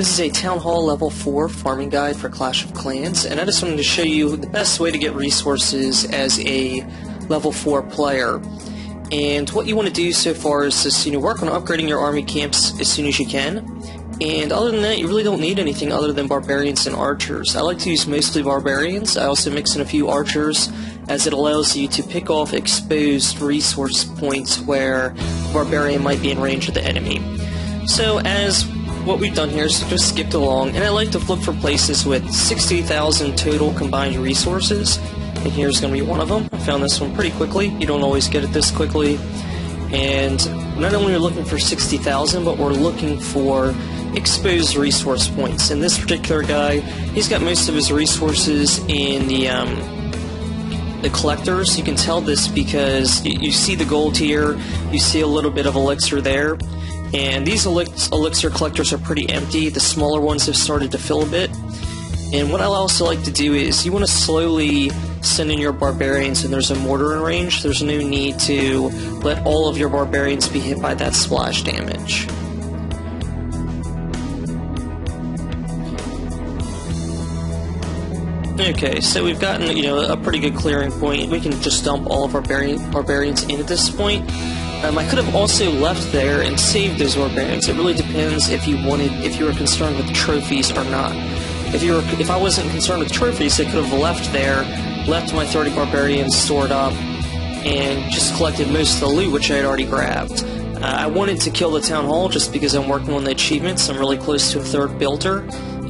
This is a Town Hall Level 4 farming guide for Clash of Clans, and I just wanted to show you the best way to get resources as a Level 4 player. And what you want to do so far is just, work on upgrading your army camps as soon as you can. And other than that, you really don't need anything other than barbarians and archers. I like to use mostly barbarians. I also mix in a few archers, as it allows you to pick off exposed resource points where the barbarian might be in range of the enemy. So as what we've done here is just skipped along, and I like to look for places with 60,000 total combined resources, and here's going to be one of them. I found this one pretty quickly. You don't always get it this quickly. And not only are we looking for 60,000, but we're looking for exposed resource points. And this particular guy, he's got most of his resources in the collectors. You can tell this because you see the gold here, you see a little bit of elixir there, and these elixir collectors are pretty empty. The smaller ones have started to fill a bit. And what I also like to do is you want to slowly send in your barbarians, and there's a mortar in range. There's no need to let all of your barbarians be hit by that splash damage. Okay, so we've gotten, a pretty good clearing point. We can just dump all of our barbarians in at this point. I could have also left there and saved those barbarians. It really depends if you were concerned with trophies or not. If I wasn't concerned with trophies, I could have left there, left my 30 barbarians stored up, and just collected most of the loot, which I had already grabbed. I wanted to kill the Town Hall just because I'm working on the achievements. I'm really close to a third builder,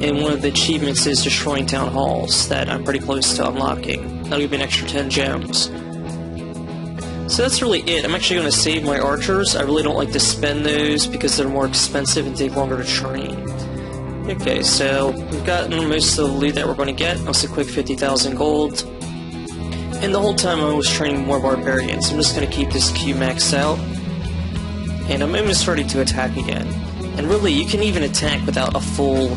and one of the achievements is destroying Town Halls that I'm pretty close to unlocking. That'll give me an extra 10 gems. So that's really it. I'm actually going to save my archers. I really don't like to spend those because they're more expensive and take longer to train. Okay, so we've gotten most of the loot that we're going to get. That's a quick 50,000 gold. And the whole time I was training more barbarians. I'm just going to keep this queue maxed out. And I'm almost ready to attack again. And really, you can even attack without a full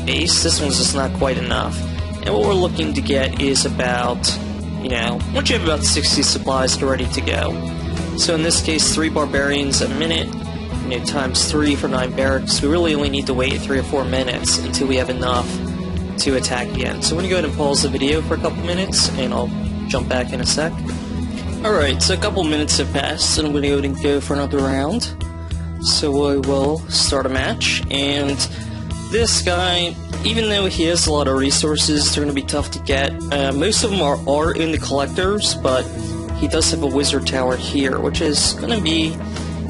base. This one's just not quite enough. And what we're looking to get is about, once you have about 60 supplies, they're ready to go. So in this case, 3 barbarians a minute. Times 3 for 9 barracks. We really only need to wait 3 or 4 minutes until we have enough to attack again. So I'm going to go ahead and pause the video for a couple minutes, and I'll jump back in a sec. Alright, so a couple minutes have passed, and I'm going to go ahead and go for another round. So I will start a match, and this guy, even though he has a lot of resources, they're going to be tough to get. Most of them are in the collectors, but he does have a wizard tower here, which is going to be...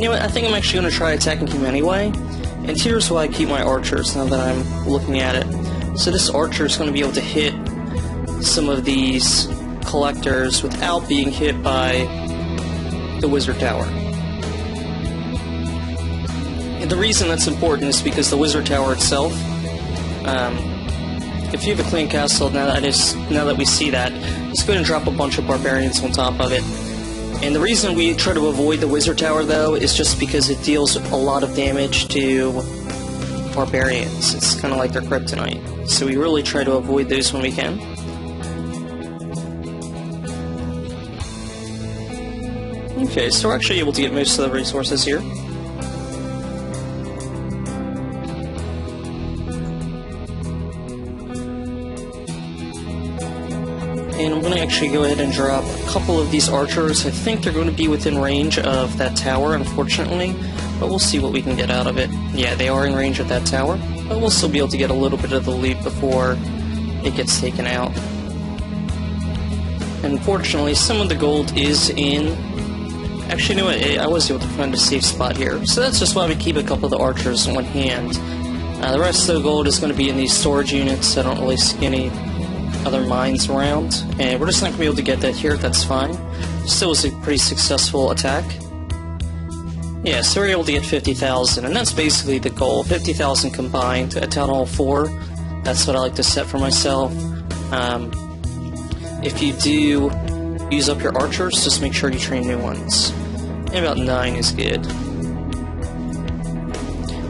I think I'm actually going to try attacking him anyway. And here's why I keep my archers now that I'm looking at it. So this archer is going to be able to hit some of these collectors without being hit by the wizard tower. And the reason that's important is because the wizard tower itself, if you have a clean castle, now that we see that, let's go ahead and drop a bunch of barbarians on top of it. And the reason we try to avoid the wizard tower, though, is just because it deals a lot of damage to barbarians. It's kind of like their kryptonite. So we really try to avoid those when we can. Okay, so we're actually able to get most of the resources here. And I'm going to actually go ahead and drop a couple of these archers. I think they're going to be within range of that tower, unfortunately, but we'll see what we can get out of it. Yeah, they are in range of that tower, but we'll still be able to get a little bit of the loot before it gets taken out. Unfortunately, some of the gold is in... Actually, you know what? I was able to find a safe spot here, so that's just why we keep a couple of the archers in one hand. The rest of the gold is going to be in these storage units. I don't really see any other mines around, and we're just not going to be able to get that here. That's fine. Still was a pretty successful attack. Yeah, so we're able to get 50,000, and that's basically the goal. 50,000 combined at Town Hall 4. That's what I like to set for myself. If you do use up your archers, just make sure you train new ones. And about 9 is good.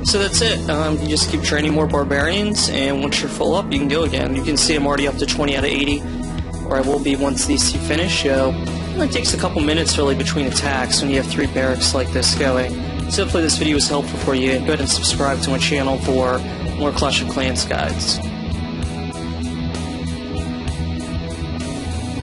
So that's it. You just keep training more barbarians, and once you're full up, you can go again. You can see I'm already up to 20 out of 80, or I will be once these 2 finish. So it takes a couple minutes really between attacks when you have 3 barracks like this going. So hopefully this video was helpful for you, and go ahead and subscribe to my channel for more Clash of Clans guides.